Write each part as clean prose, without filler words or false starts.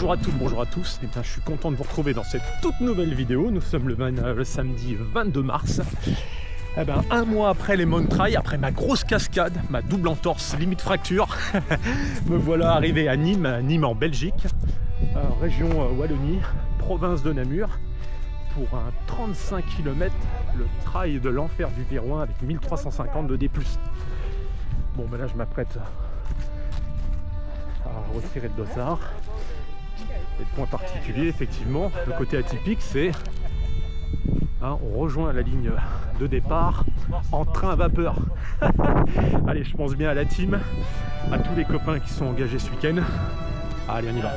Bonjour à toutes, bonjour à tous. Eh bien, je suis content de vous retrouver dans cette toute nouvelle vidéo. Nous sommes le samedi 22 mars. Eh ben, un mois après les Mount Trail, après ma grosse cascade, ma double entorse limite fracture, me voilà arrivé à Nîmes en Belgique, région Wallonie, province de Namur, pour un 35 km, le trail de l'enfer du Viroin avec 1350 de D+. Bon, ben là, je m'apprête à retirer le dossard. Et le point particulier, effectivement, le côté atypique, c'est on rejoint la ligne de départ en train à vapeur. Allez, je pense bien à la team, à tous les copains qui sont engagés ce week-end. Allez, on y va.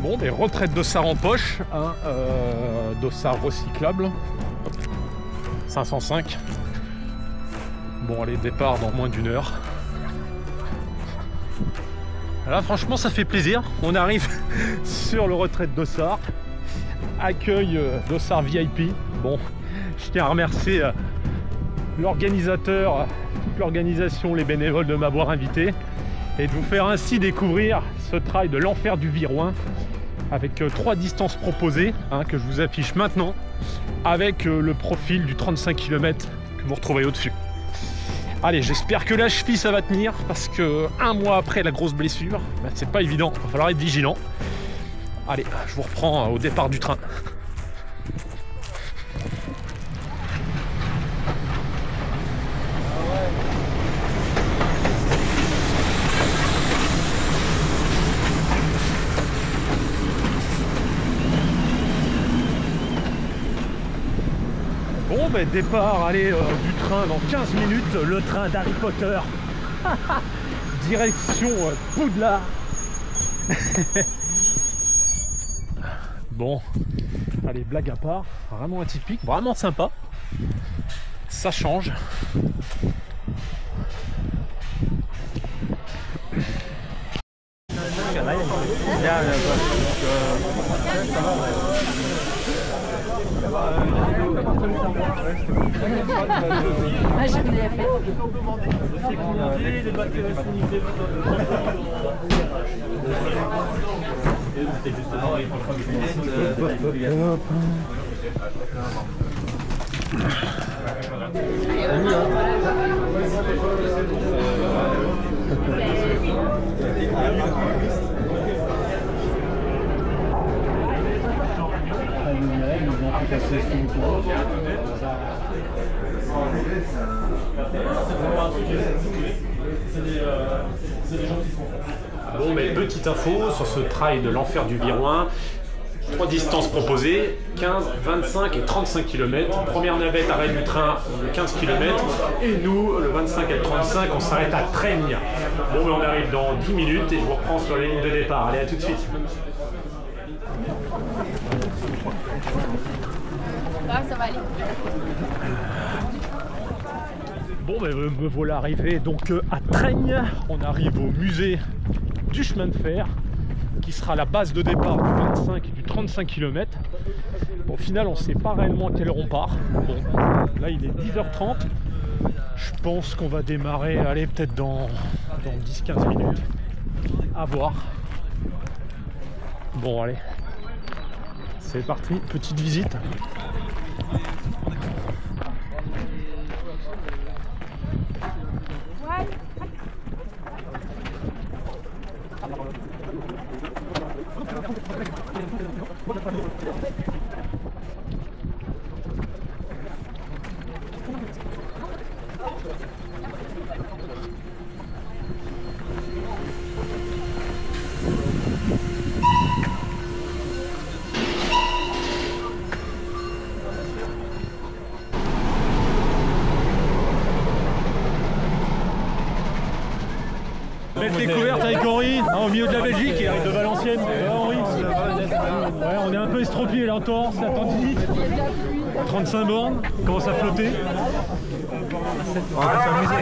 Bon, des retraites dossard en poche, dossard recyclable, 505. Bon, allez, départ dans moins d'une heure. Là, franchement, ça fait plaisir. On arrive sur le retrait dossard, accueil dossard VIP. Bon, je tiens à remercier l'organisateur, toute l'organisation, les bénévoles de m'avoir invité et de vous faire ainsi découvrir ce trail de l'enfer du Viroin avec 3 distances proposées que je vous affiche maintenant avec le profil du 35 km que vous retrouvez au-dessus. Allez, j'espère que la cheville ça va tenir parce que un mois après la grosse blessure, c'est pas évident, il va falloir être vigilant. Allez, je vous reprends au départ du train. Bon, ben départ, allez, du train dans 15 minutes, le train d'Harry Potter. Direction Poudlard. Bon, allez, blague à part, vraiment atypique, vraiment sympa. Ça change. Ah, j'ai bien fait. Bon, mais petite info sur ce trail de l'enfer du Viroin. 3 distances proposées, 15, 25 et 35 km. Première navette, arrêt du train, le 15 km. Et nous, le 25 et le 35, on s'arrête à Traigne. Bon, mais on arrive dans 10 minutes et je vous reprends sur les lignes de départ. Allez, à tout de suite. Ah, ça va aller. Bon, ben me voilà arrivé donc à Traigne. On arrive au musée du chemin de fer qui sera la base de départ du 25 et du 35 km. Bon, au final, on ne sait pas réellement à quelle heure on part. Bon, là, il est 10h30. Je pense qu'on va démarrer, allez, peut-être dans 10-15 minutes. À voir. Bon, allez. C'est parti, petite visite. Belle découverte avec Henri. Henri, au milieu de la Belgique, il arrive de Valenciennes. Henri. Ouais, on est un peu estropié là en torse, la tendinite. 35 bornes, commence à flotter. On va s'amuser.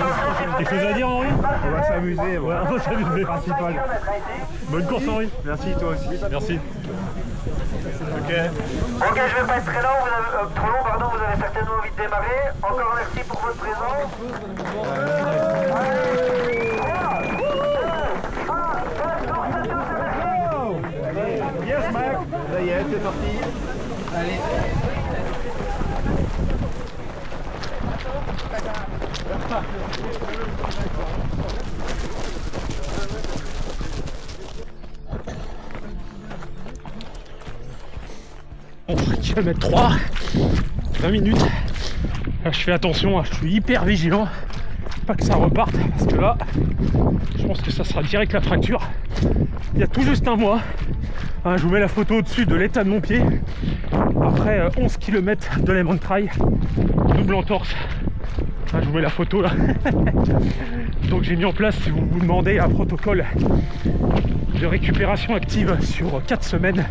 Quelque chose à dire Henri? On va s'amuser. Ouais, on va s'amuser. Principal. Bonne course Henri. Merci, toi aussi. Merci. Ok, je vais pas être très long, trop long, pardon, vous avez certainement envie de démarrer. Encore merci pour votre présence. Yes, Mac. Ça y est, c'est parti. Allez. Bon, kilomètre 3, 20 minutes. Là, je fais attention, je suis hyper vigilant. Pas que ça reparte, parce que là, je pense que ça sera direct la fracture. Il y a tout juste un mois, je vous mets la photo au-dessus de l'état de mon pied. Après 11 km de Lemon Trail, double entorse. Je vous mets la photo là. Donc j'ai mis en place, si vous vous demandez, un protocole de récupération active sur 4 semaines.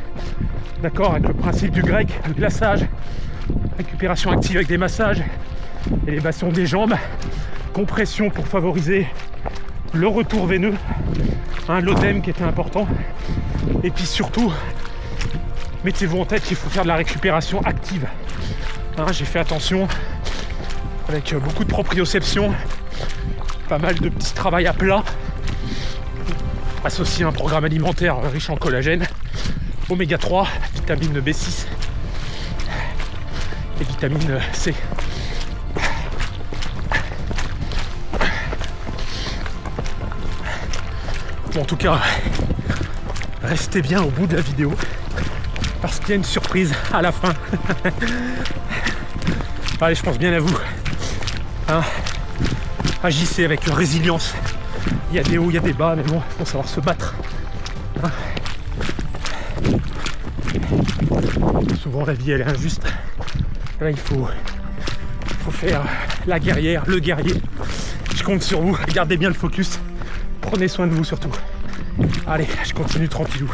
D'accord, avec le principe du grec, le glaçage, récupération active avec des massages, élévation des jambes, compression pour favoriser le retour veineux, l'œdème qui était important. Et puis surtout, mettez-vous en tête qu'il faut faire de la récupération active. J'ai fait attention avec beaucoup de proprioception, pas mal de petits travails à plat, associé à un programme alimentaire riche en collagène, oméga 3, vitamine B6 et vitamine C. Bon, en tout cas, restez bien au bout de la vidéo parce qu'il y a une surprise à la fin. Allez, je pense bien à vous. Agissez avec résilience. Il y a des hauts, il y a des bas, mais bon, il faut savoir se battre. Souvent la vie elle est injuste. Là il faut faire la guerrière, le guerrier. Je compte sur vous, gardez bien le focus. Prenez soin de vous surtout. Allez, je continue tranquillou.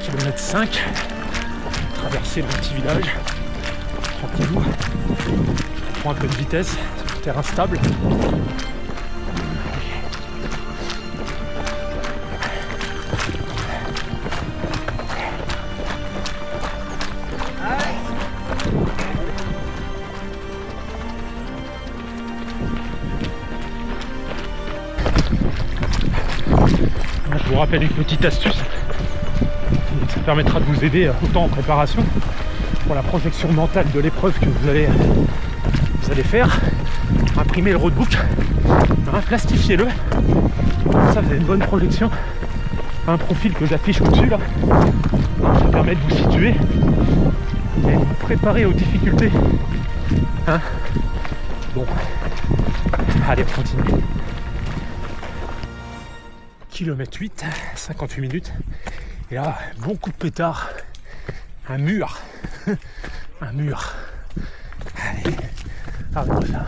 Kilomètre 5. Traverser le petit village. Tranquillou. Je prends un peu de vitesse. Terre instable. Je vous rappelle une petite astuce. Ça permettra de vous aider autant en préparation pour la projection mentale de l'épreuve que vous allez faire. Imprimez le roadbook, plastifiez-le, ça vous avez une bonne projection, un profil que j'affiche au-dessus là, ça permet de vous situer et de vous préparer aux difficultés. Bon, allez on continue. Kilomètre 8, 58 minutes, et là, bon coup de pétard, un mur, un mur, allez, arrête ça.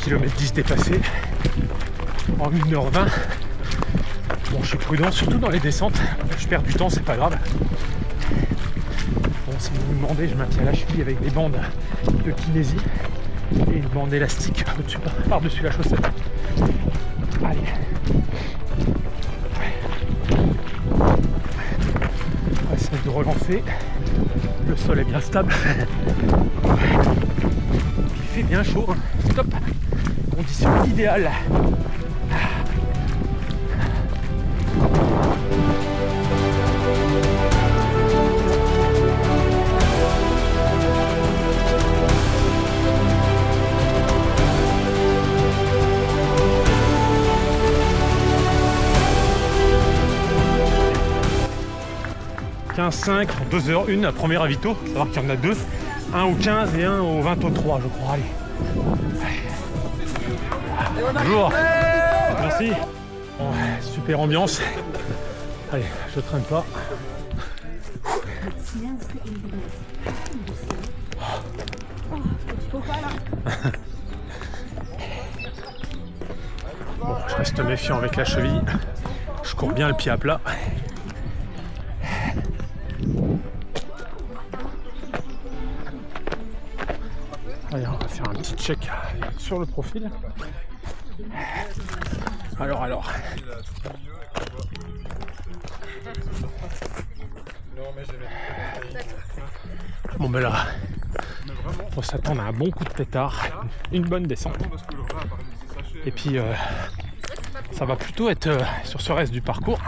Kilomètre 10 dépassé en 1h20. Bon, je suis prudent, surtout dans les descentes. Je perds du temps, c'est pas grave. Bon, si vous vous demandez, je maintiens la cheville avec des bandes de kinésie et une bande élastique par-dessus la chaussette. Allez. On va essayer de relancer. Le sol est bien stable. Il fait bien chaud. Stop. Condition idéale. 15-5, 2h01 à premier ravito. Il faut savoir qu'il y en a deux. Un au 15 et un au 20 au 3, je crois. Allez. Bonjour. Merci. Bon, super ambiance. Allez, je traîne pas. Bon, je reste méfiant avec la cheville. Je cours bien le pied à plat. Allez, on va faire un petit check sur le profil. Alors. Bon ben là, faut s'attendre à un bon coup de pétard, une bonne descente. Et puis ça va plutôt être sur ce reste du parcours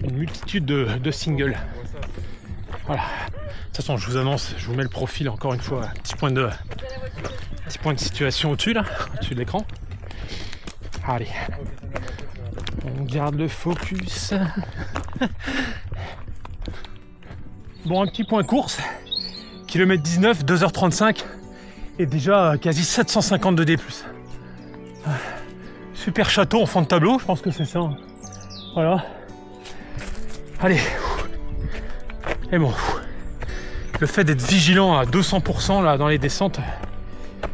une multitude de singles. Voilà. De toute façon, je vous annonce, je vous mets le profil encore une fois, petit point de situation au-dessus là, au-dessus de l'écran. Allez, on garde le focus. Bon, un petit point course, kilomètre 19, 2h35 et déjà quasi 750 de D+. Super château en fond de tableau, je pense que c'est ça. Voilà. Allez. Et bon, le fait d'être vigilant à 200% là dans les descentes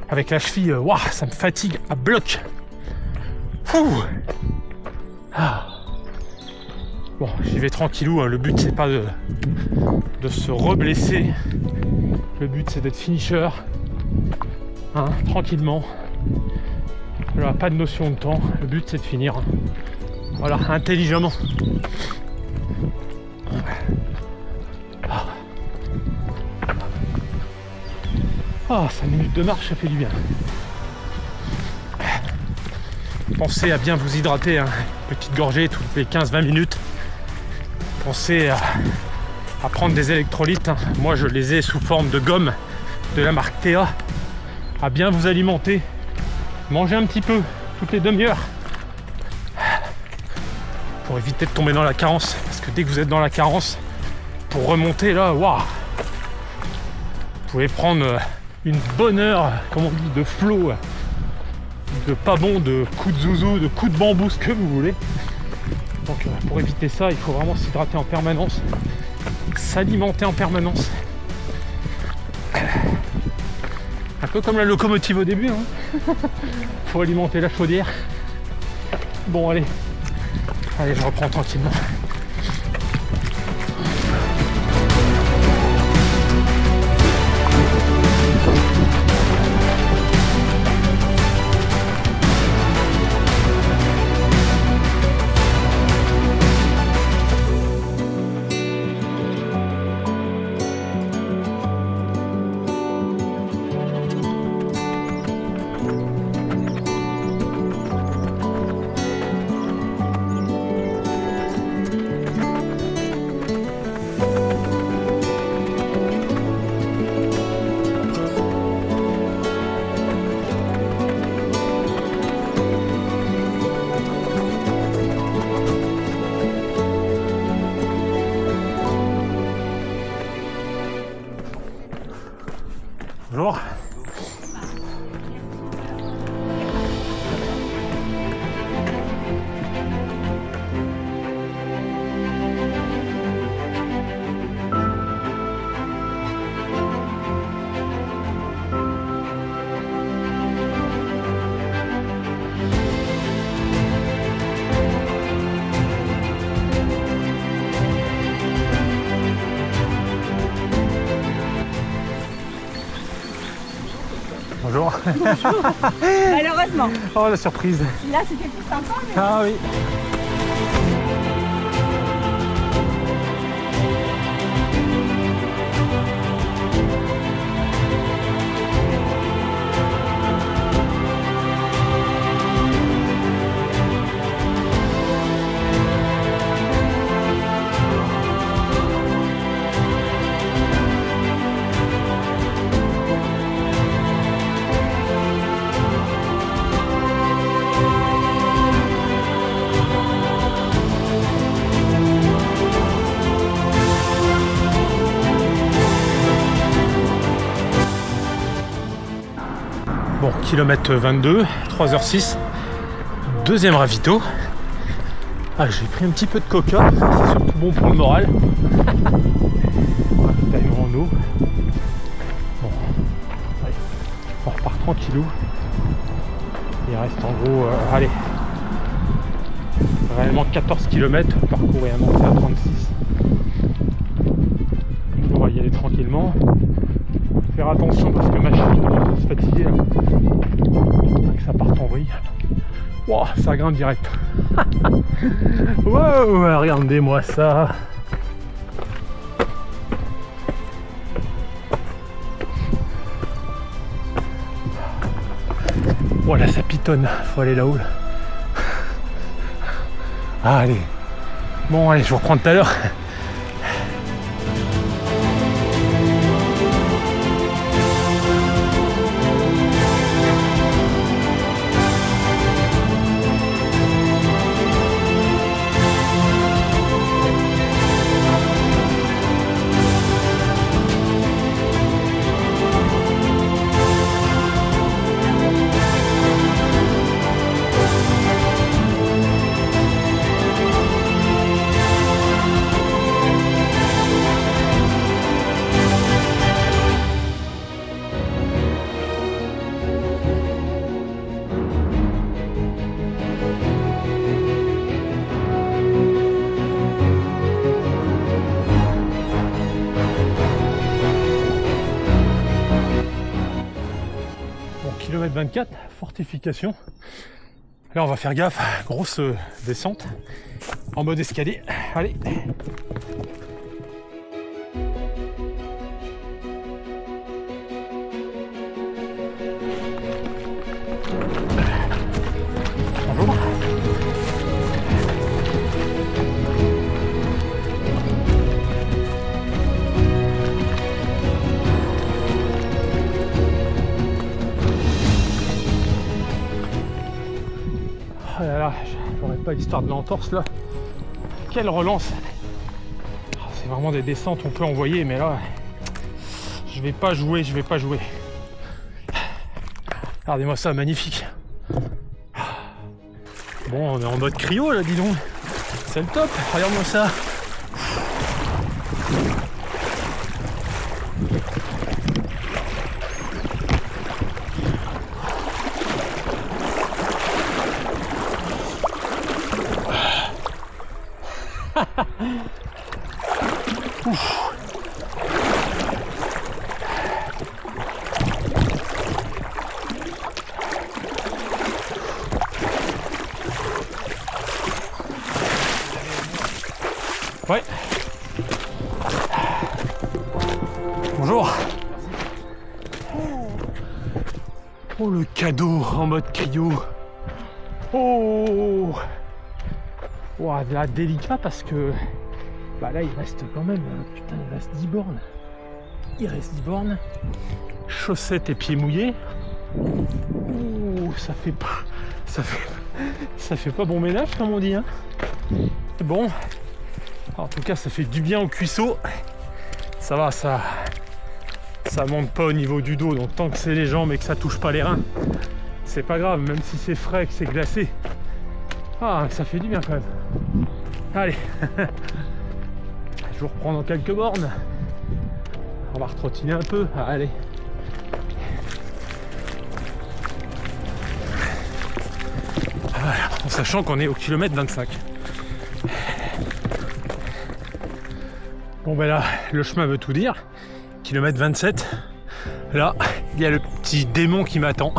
avec la cheville, waouh, ça me fatigue à bloc. Ah. Bon, j'y vais tranquillou, hein. Le but c'est pas de se reblesser. Le but c'est d'être finisher, hein, tranquillement. Voilà, pas de notion de temps. Le but c'est de finir, hein. Voilà, intelligemment. Ah, 5 minutes de marche, ça fait du bien. Pensez à bien vous hydrater, hein. Petite gorgée toutes les 15-20 minutes. Pensez à prendre des électrolytes, hein. Moi je les ai sous forme de gomme de la marque Théa. À bien vous alimenter. Mangez un petit peu toutes les demi-heures pour éviter de tomber dans la carence. Parce que dès que vous êtes dans la carence, pour remonter là, waouh, vous pouvez prendre une bonne heure, comme on dit, de flow, de pas bon, de coups de zouzou, de coups de bambou, ce que vous voulez. Donc pour éviter ça, il faut vraiment s'hydrater en permanence, s'alimenter en permanence. Un peu comme la locomotive au début, hein. Faut alimenter la chaudière. Bon, allez, je reprends tranquillement. Bonjour. Bonjour. Bonjour. Malheureusement. Oh, la surprise. Là, c'était plus sympa. Mais... Ah oui. km 22, 3h06. Deuxième ravito. Ah, j'ai pris un petit peu de coca, c'est surtout bon pour le moral. Ravitaillement en eau. Bon, allez, on repart tranquillou. Il reste en gros, allez, réellement 14 km, parcours est annoncé à 36. On va y aller tranquillement. Faire attention parce que ma chute commence à se fatiguer là. Que ça parte en vrille. Wow, ça grimpe direct. Wow, regardez-moi ça. Voilà, ça pitonne. Faut aller là-haut. Là. Ah, allez. Bon, allez, je vous reprends tout à l'heure. Kilomètre 24, fortification. Là on va faire gaffe, grosse descente en mode escalier. Allez. Bonjour. Oh là là, j'aurais pas l'histoire de l'entorse là. Quelle relance! C'est vraiment des descentes, on peut envoyer, mais là, je vais pas jouer. Regardez-moi ça, magnifique. Bon, on est en mode cryo là, dis donc. C'est le top, regarde-moi ça. Ouf. Ouais. Bonjour. Oh le cadeau en mode cryo. Oh. Ouah, là délicat parce que bah là il reste quand même, putain il reste 10 bornes. Il reste 10 bornes. Chaussettes et pieds mouillés. Ouh, ça fait pas bon ménage comme on dit hein. Bon. En tout cas ça fait du bien au cuisseau. Ça va, ça monte pas au niveau du dos, donc tant que c'est les jambes et que ça touche pas les reins, c'est pas grave, même si c'est frais, que c'est glacé. Ah, ça fait du bien quand même. Allez. Je vous reprends dans quelques bornes. On va retrottiner un peu. Allez. Voilà, en sachant qu'on est au kilomètre 25. Bon ben là, le chemin veut tout dire. Kilomètre 27. Là, il y a le petit démon qui m'attend.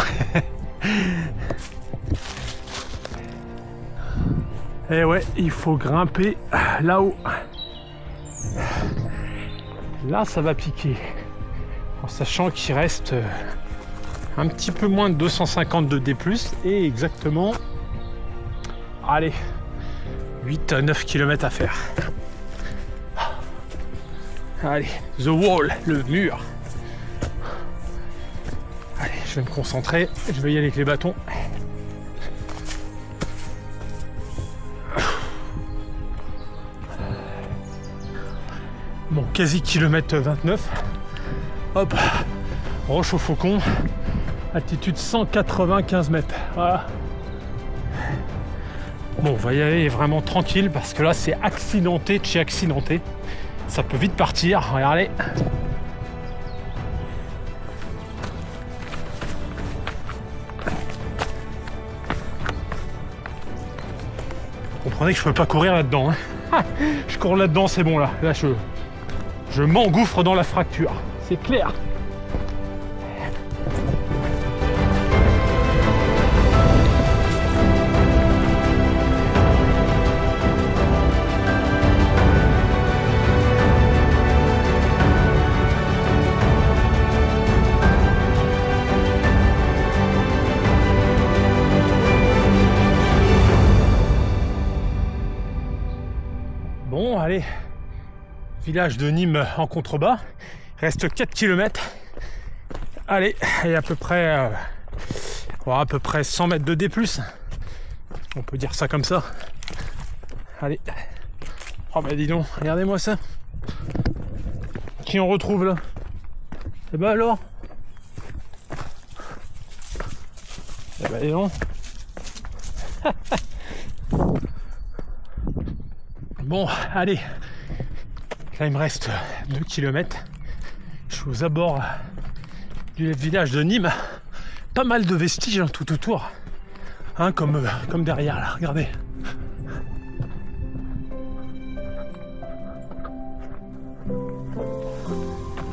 Et ouais, il faut grimper là-haut. Là, ça va piquer. En sachant qu'il reste un petit peu moins de 250 de D+, et exactement, allez, 8 à 9 km à faire. Allez, the wall, le mur. Allez, je vais me concentrer, je vais y aller avec les bâtons. Bon, quasi kilomètre 29. Hop, roche au faucon. Altitude 195 mètres. Voilà. Bon, on va y aller vraiment tranquille parce que là, c'est accidenté de chez accidenté. Ça peut vite partir. Regardez. Vous comprenez que je peux pas courir là-dedans. Hein. Je cours là-dedans, c'est bon là. Là, je m'engouffre dans la fracture. C'est clair. Bon, allez, village de Nîmes en contrebas, reste 4 km. Allez, et à peu près 100 mètres de D+. On peut dire ça comme ça. Allez. Oh bah dis donc, regardez-moi ça. Qui on retrouve là? Et bah alors? Et bah dis donc. Bon, allez, là il me reste 2 km. Je suis aux abords du village de Nîmes. Pas mal de vestiges hein, tout autour, hein, comme derrière là, regardez.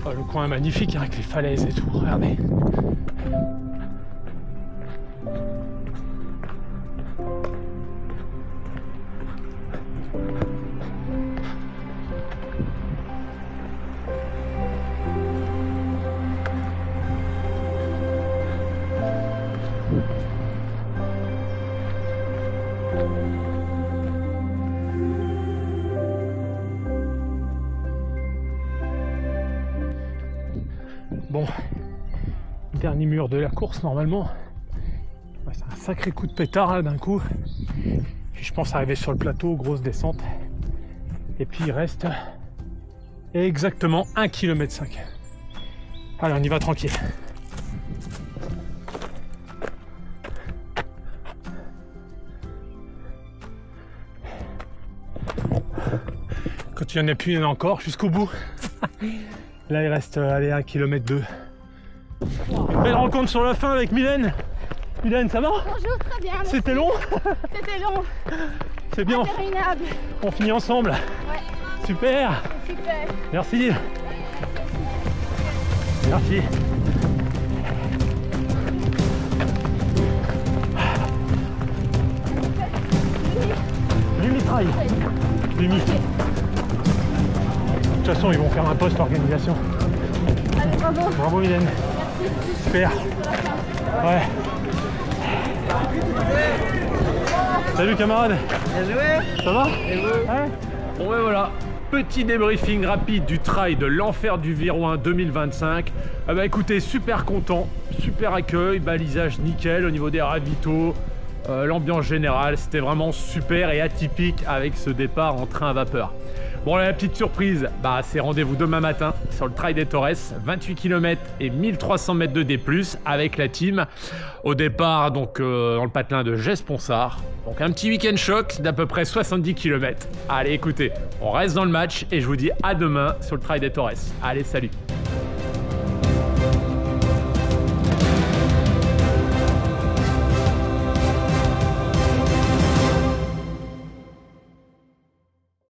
Oh, le coin est magnifique hein, avec les falaises et tout, regardez. Bon, dernier mur de la course normalement. Ouais, c'est un sacré coup de pétard là d'un coup. Puis je pense arriver sur le plateau, grosse descente. Et puis il reste exactement 1,5 km. Allez, on y va tranquille. Quand il n'y en a plus, il y en a encore jusqu'au bout. Là, il reste 1,2 km. Belle rencontre sur la fin avec Mylène. Mylène, ça va? Bonjour, très bien. C'était long? C'était long. C'est bien. Interminable. On finit ensemble. Ouais. Super. Super. Merci. Merci. Lumitrail. Lumi. De toute façon, ils vont faire un post organisation. Allez, bravo. Bravo Mylène. Merci. Super. Ouais. Salut camarade. Bien joué. Ça va? Et vous? Ouais. Bon ben voilà. Petit débriefing rapide du trail de l'enfer du Viroin 2025. Ah bah écoutez, super content, super accueil, balisage nickel au niveau des ravitaux, l'ambiance générale, c'était vraiment super et atypique avec ce départ en train à vapeur. Bon, la petite surprise, bah, c'est rendez-vous demain matin sur le Trail des Torres, 28 km et 1300 mètres de D+, avec la team. Au départ, donc, dans le patelin de Gesponsard. Donc, un petit week-end choc d'à peu près 70 km. Allez, écoutez, on reste dans le match et je vous dis à demain sur le Trail des Torres. Allez, salut!